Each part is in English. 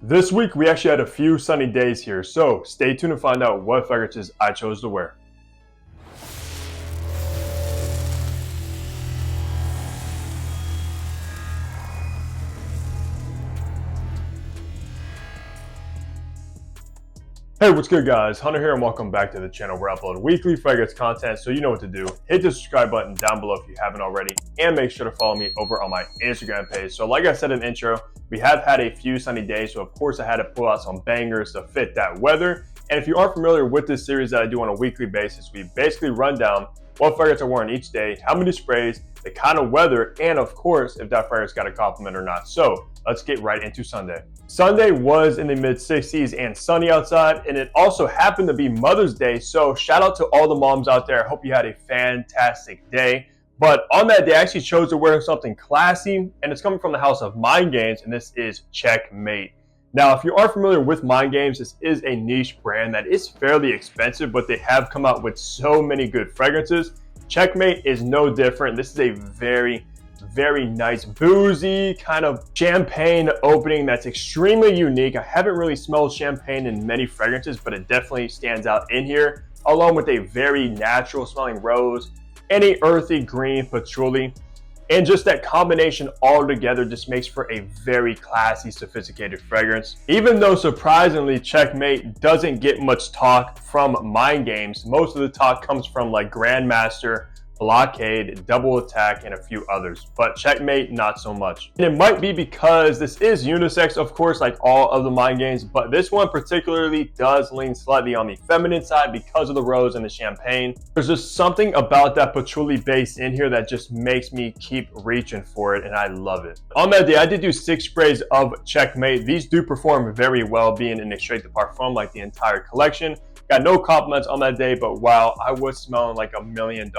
This week we actually had a few sunny days here, so stay tuned to find out what fragrances I chose to wear. Hey, what's good guys? Hunter here and welcome back to the channel where I upload weekly fragrance content, so you know what to do. Hit the subscribe button down below if you haven't already, and make sure to follow me over on my Instagram page. So like I said in the intro, we have had a few sunny days, so of course I had to pull out some bangers to fit that weather. And if you aren't familiar with this series that I do on a weekly basis, we basically run down what fragrance I'm wearing each day, how many sprays, the kind of weather, and of course, if that fragrance got a compliment or not. So let's get right into Sunday. Sunday was in the mid 60s and sunny outside, and it also happened to be Mother's Day. So shout out to all the moms out there. I hope you had a fantastic day. But on that day, I actually chose to wear something classy, and it's coming from the house of Mind Games, and this is Checkmate. Now, if you are familiar with Mind Games, this is a niche brand that is fairly expensive, but they have come out with so many good fragrances. Checkmate is no different. This is a very nice, boozy kind of champagne opening that's extremely unique. I haven't really smelled champagne in many fragrances, but it definitely stands out in here, along with a very natural smelling rose and a earthy green patchouli. And just that combination all together just makes for a very classy, sophisticated fragrance. Even though surprisingly, Checkmate doesn't get much talk from Mind Games, most of the talk comes from like Grandmaster, Blockade, Double Attack, and a few others, but Checkmate not so much. And it might be because this is unisex, of course, like all of the Mind Games, but this one particularly does lean slightly on the feminine side because of the rose and the champagne. There's just something about that patchouli base in here that just makes me keep reaching for it, and I love it. On that day, I did do 6 sprays of Checkmate. These do perform very well, being in extrait de parfum like the entire collection. Got no compliments on that day, but wow, I was smelling like $1 million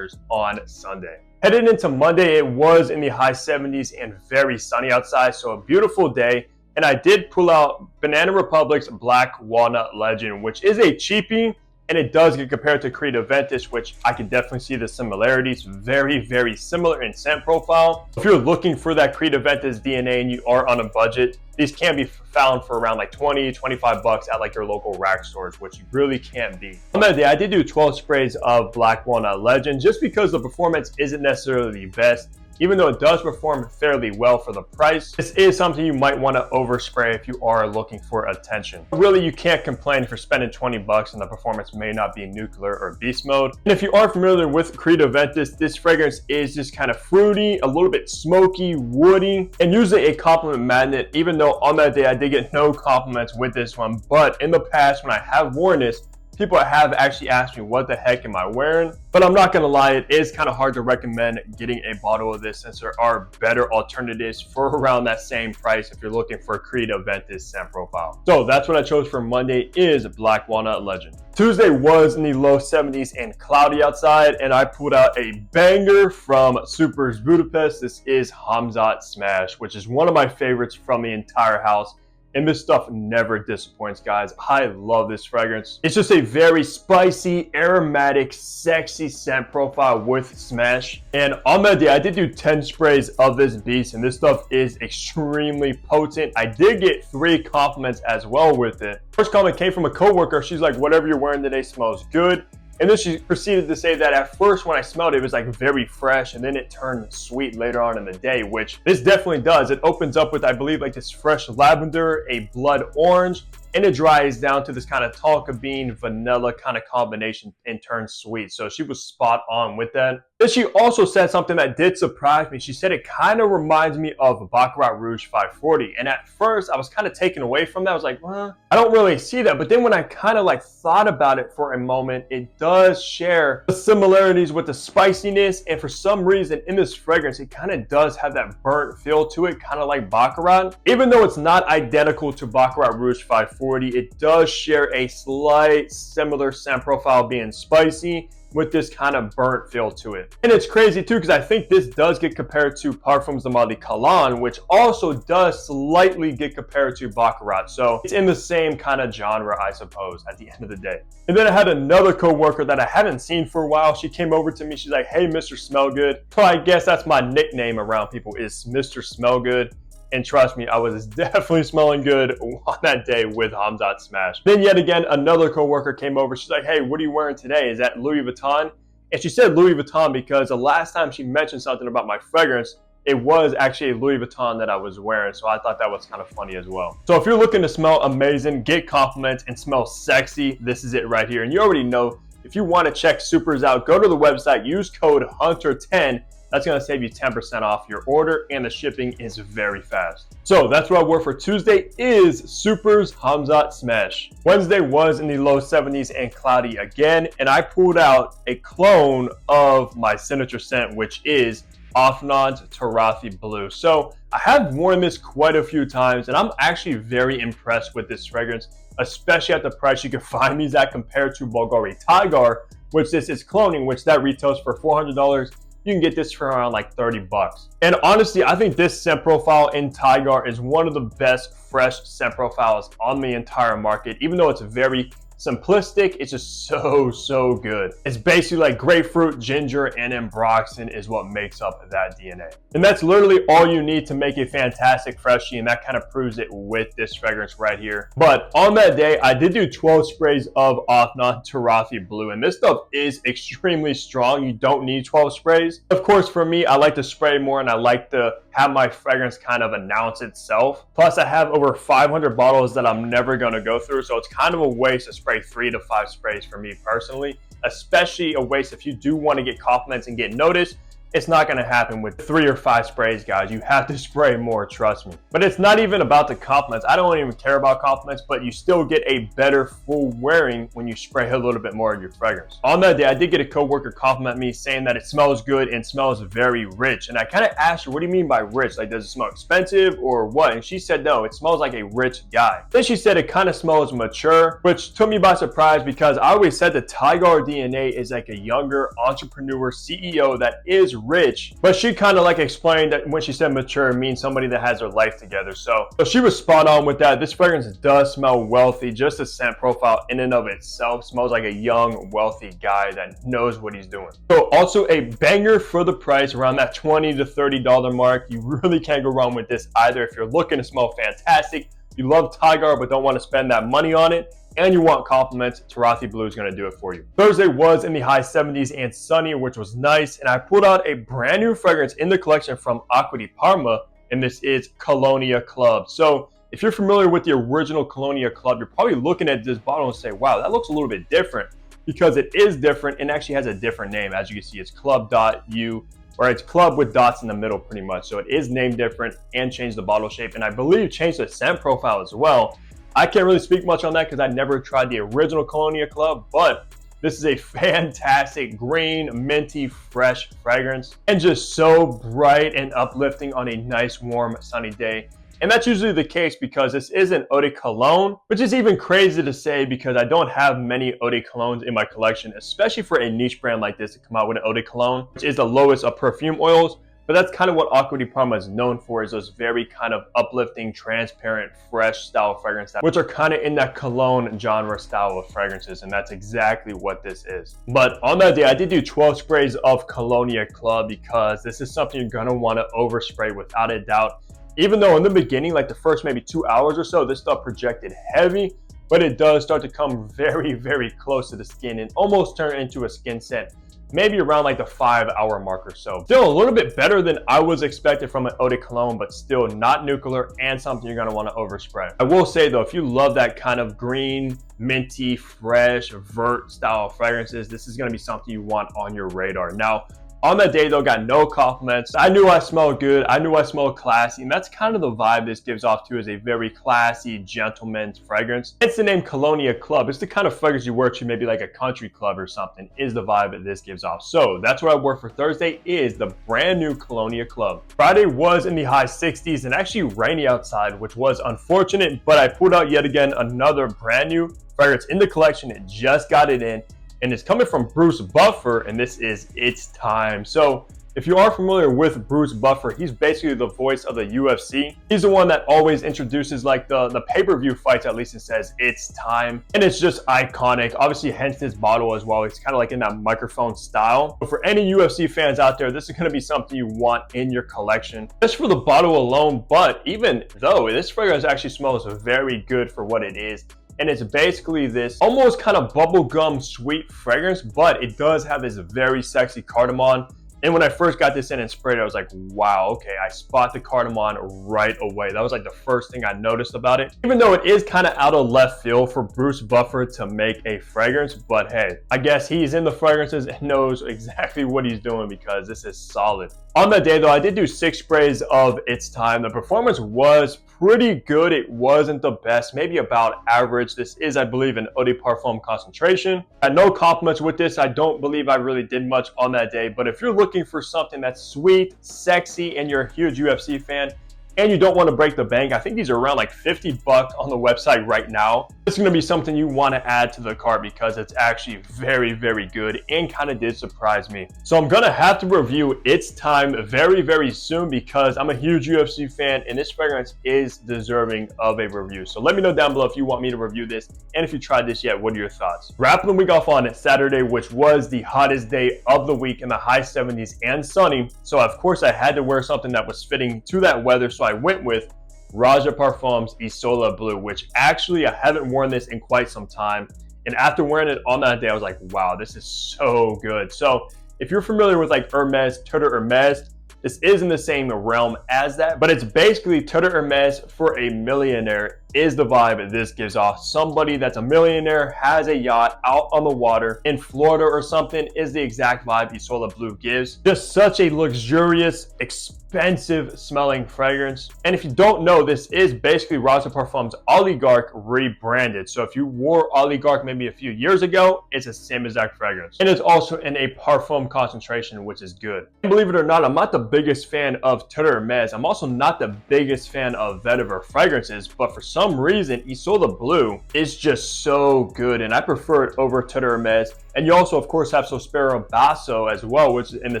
on Sunday. Headed into Monday, it was in the high 70s and very sunny outside, so a beautiful day. And I did pull out Banana Republic's Black Walnut Legend, which is a cheapie, and it does get compared to Creed Aventus, which I can definitely see the similarities. Very similar in scent profile. If you're looking for that Creed Aventus DNA and you are on a budget, these can be found for around like 20-25 bucks at like your local rack stores, which you really can't beat. On that day, I did do 12 sprays of Black Walnut Legend just because the performance isn't necessarily the best. Even though it does perform fairly well for the price, this is something you might want to overspray if you are looking for attention. Really, you can't complain for spending 20 bucks and the performance may not be nuclear or beast mode. And if you are familiar with Creed Aventus, this fragrance is just kind of fruity, a little bit smoky, woody, and usually a compliment magnet, even though on that day I did get no compliments with this one. But in the past, when I have worn this, people have actually asked me, what the heck am I wearing? But I'm not gonna lie, it is kind of hard to recommend getting a bottle of this since there are better alternatives for around that same price if you're looking for a Creed Aventus scent profile. So that's what I chose for Monday is Black Walnut Legend. Tuesday was in the low 70s and cloudy outside, and I pulled out a banger from Super's Budapest. This is Hamzat Smash, which is one of my favorites from the entire house. And this stuff never disappoints, guys. I love this fragrance. It's just a very spicy, aromatic, sexy scent profile with Smash. And on that day, I did do 10 sprays of this beast, and this stuff is extremely potent. I did get 3 compliments as well with it. First comment came from a coworker. She's like, whatever you're wearing today smells good. And then she proceeded to say that at first when I smelled it, it was like very fresh, and then it turned sweet later on in the day, which this definitely does. It opens up with, I believe, like this fresh lavender, a blood orange, and it dries down to this kind of tonka bean vanilla kind of combination and turns sweet. So she was spot on with that. Then she also said something that did surprise me. She said it kind of reminds me of Baccarat Rouge 540. And at first I was kind of taken away from that. I was like, well, I don't really see that. But then when I kind of like thought about it for a moment, it does share the similarities with the spiciness. And for some reason in this fragrance, it kind of does have that burnt feel to it, kind of like Baccarat. Even though it's not identical to Baccarat Rouge 540, it does share a slight similar scent profile, being spicy with this kind of burnt feel to it. And it's crazy too, because I think this does get compared to Parfums de Mali Cologne, which also does slightly get compared to Baccarat. So it's in the same kind of genre, I suppose, at the end of the day. And then I had another coworker that I haven't seen for a while. She came over to me. She's like, hey, Mr. Smellgood. So I guess that's my nickname around people, is Mr. Smellgood. And trust me, I was definitely smelling good on that day with Hamzat Smash. Then yet again, another coworker came over. She's like, hey, what are you wearing today? Is that Louis Vuitton? And she said Louis Vuitton because the last time she mentioned something about my fragrance, it was actually a Louis Vuitton that I was wearing. So I thought that was kind of funny as well. So if you're looking to smell amazing, get compliments, and smell sexy, this is it right here. And you already know, if you want to check Supers out, go to the website, use code HUNTER10. That's going to save you 10% off your order, and the shipping is very fast. So that's what I wore for Tuesday is Supers Hamzat Smash. Wednesday was in the low 70s and cloudy again, and I pulled out a clone of my signature scent, which is Afnant Tarathi Blue. So I have worn this quite a few times, and I'm actually very impressed with this fragrance, especially at the price you can find these at compared to Bulgari Tiger, which this is cloning, which that retails for $400. You can get this for around like 30 bucks. And honestly, I think this scent profile in Tiger is one of the best fresh scent profiles on the entire market. Even though it's very simplistic, it's just so good. It's basically like grapefruit, ginger, and ambroxan is what makes up that DNA. And that's literally all you need to make a fantastic freshie, and that kind of proves it with this fragrance right here. But on that day, I did do 12 sprays of Afnant Tarathi Blue, and this stuff is extremely strong. You don't need 12 sprays. Of course, for me, I like to spray more, and I like to have my fragrance kind of announce itself. Plus, I have over 500 bottles that I'm never gonna go through, so it's kind of a waste to spray 3 to 5 sprays for me personally, especially a waste if you do want to get compliments and get noticed. It's not going to happen with 3 or 5 sprays, guys. You have to spray more, trust me. But it's not even about the compliments. I don't even care about compliments, but you still get a better full wearing when you spray a little bit more of your fragrance. On that day, I did get a coworker compliment me saying that it smells good and smells very rich. And I kind of asked her, what do you mean by rich? Like, does it smell expensive or what? And she said, no, it smells like a rich guy. Then she said it kind of smells mature, which took me by surprise because I always said the Tiger DNA is like a younger entrepreneur CEO that is rich, but she kind of like explained that when she said mature, it means somebody that has their life together. So she was spot on with that. This fragrance does smell wealthy. Just the scent profile in and of itself smells like a young, wealthy guy that knows what he's doing. So also a banger for the price, around that $20 to $30 mark. You really can't go wrong with this either. If you're looking to smell fantastic, you love Tiger but don't want to spend that money on it, and you want compliments, Tarathi Blue is going to do it for you. Thursday was in the high 70s and sunny, which was nice. And I pulled out a brand new fragrance in the collection from Acqua di Parma, and this is Colonia Club. So if you're familiar with the original Colonia Club, you're probably looking at this bottle and say, wow, that looks a little bit different, because it is different and actually has a different name. As you can see, it's Club.U, or it's Club with dots in the middle pretty much. So it is named different and changed the bottle shape, and I believe changed the scent profile as well. I can't really speak much on that because I never tried the original Colonia Club, but this is a fantastic green, minty, fresh fragrance, and just so bright and uplifting on a nice, warm, sunny day. And that's usually the case because this is an eau de cologne, which is even crazy to say because I don't have many eau de colognes in my collection, especially for a niche brand like this to come out with an eau de cologne, which is the lowest of perfume oils. But that's kind of what Acqua di Parma is known for, is those very kind of uplifting, transparent, fresh style fragrances, which are kind of in that cologne genre style of fragrances, and that's exactly what this is. But on that day, I did do 12 sprays of Colonia Club because this is something you're going to want to overspray without a doubt. Even though in the beginning, like the first maybe 2 hours or so, this stuff projected heavy, but it does start to come very close to the skin and almost turn into a skin scent, maybe around like the 5-hour mark or so. Still a little bit better than I was expecting from an eau de cologne, but still not nuclear and something you're gonna wanna overspray. I will say though, if you love that kind of green, minty, fresh, vert style fragrances, this is gonna be something you want on your radar. Now, on that day though, got no compliments. I knew I smelled good. I knew I smelled classy, and that's kind of the vibe this gives off to, is a very classy, gentleman's fragrance. It's the name Colonia Club. It's the kind of fragrance you wear to maybe like a country club or something, is the vibe that this gives off. So that's what I wore for Thursday, is the brand new Colonia Club. Friday was in the high 60s and actually rainy outside, which was unfortunate, but I pulled out yet again another brand new fragrance in the collection. It just got it in, and it's coming from Bruce Buffer, and this is It's Time. So If you are familiar with Bruce Buffer, he's basically the voice of the UFC. He's the one that always introduces like the pay-per-view fights, at least, and says it's time. And it's just iconic. Obviously, hence this bottle as well. It's kind of like in that microphone style. But for any UFC fans out there, this is going to be something you want in your collection. Just for the bottle alone, but even though this fragrance actually smells very good for what it is. And it's basically this almost kind of bubblegum sweet fragrance, but it does have this very sexy cardamom. And when I first got this in and sprayed it, I was like, wow, okay, I spot the cardamom right away. That was like the first thing I noticed about it. Even though it is kind of out of left field for Bruce Buffer to make a fragrance, but hey, I guess he's in the fragrances and knows exactly what he's doing because this is solid. On that day though, I did do 6 sprays of It's Time. The performance was pretty good. It wasn't the best, maybe about average. This is, I believe, an eau de parfum concentration. I had no compliments with this. I don't believe I really did much on that day, but if you're looking for something that's sweet, sexy, and you're a huge UFC fan, and you don't want to break the bank, I think these are around like 50 bucks on the website right now. It's going to be something you want to add to the cart because it's actually very, very good and kind of did surprise me. So I'm going to have to review It's Time very, very soon because I'm a huge UFC fan and this fragrance is deserving of a review. So let me know down below if you want me to review this and if you tried this yet, what are your thoughts? Wrapping the week off on Saturday, which was the hottest day of the week in the high 70s and sunny. So of course I had to wear something that was fitting to that weather. So I went with Raja Parfums Isola Blue, which actually I haven't worn this in quite some time. And after wearing it on that day, I was like, wow, this is so good. So if you're familiar with like Hermes, Tour Hermes, this is in the same realm as that, but it's basically Tour Hermes for a millionaire is the vibe this gives off. Somebody that's a millionaire, has a yacht out on the water in Florida or something is the exact vibe Isola Blue gives. Just such a luxurious, expensive smelling fragrance. And if you don't know, this is basically Raja Parfums Oligarch rebranded. So if you wore Oligarch maybe a few years ago, it's the same exact fragrance. And it's also in a parfum concentration, which is good. And believe it or not, I'm not the biggest fan of Tour Hermes. I'm also not the biggest fan of vetiver fragrances, but for some reason Isola Blue is just so good and I prefer it over Tour Hermes. And you also of course have Sospiro Basso as well, which is in the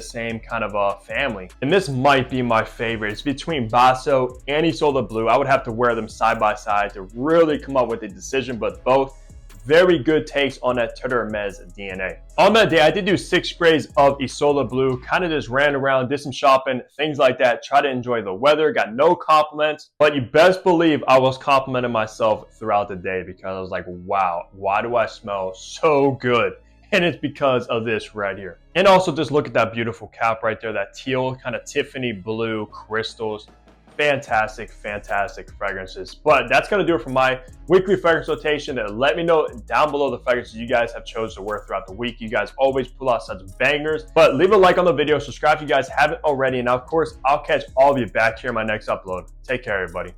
same kind of family. And this might be my favorite. It's between Basso and Isola Blue. I would have to wear them side by side to really come up with a decision, but both very good takes on that Tour Hermes DNA. On that day, I did do 6 sprays of Isola Blue, kind of just ran around, did some shopping, things like that, try to enjoy the weather, got no compliments, but you best believe I was complimenting myself throughout the day because I was like, wow, why do I smell so good? And it's because of this right here. And also just look at that beautiful cap right there, that teal kind of Tiffany blue crystals. Fantastic, fantastic fragrances. But that's going to do it for my weekly fragrance rotation. Let me know down below the fragrances you guys have chosen to wear throughout the week. You guys always pull out such bangers. But leave a like on the video, subscribe if you guys haven't already, and of course I'll catch all of you back here in my next upload. Take care, everybody.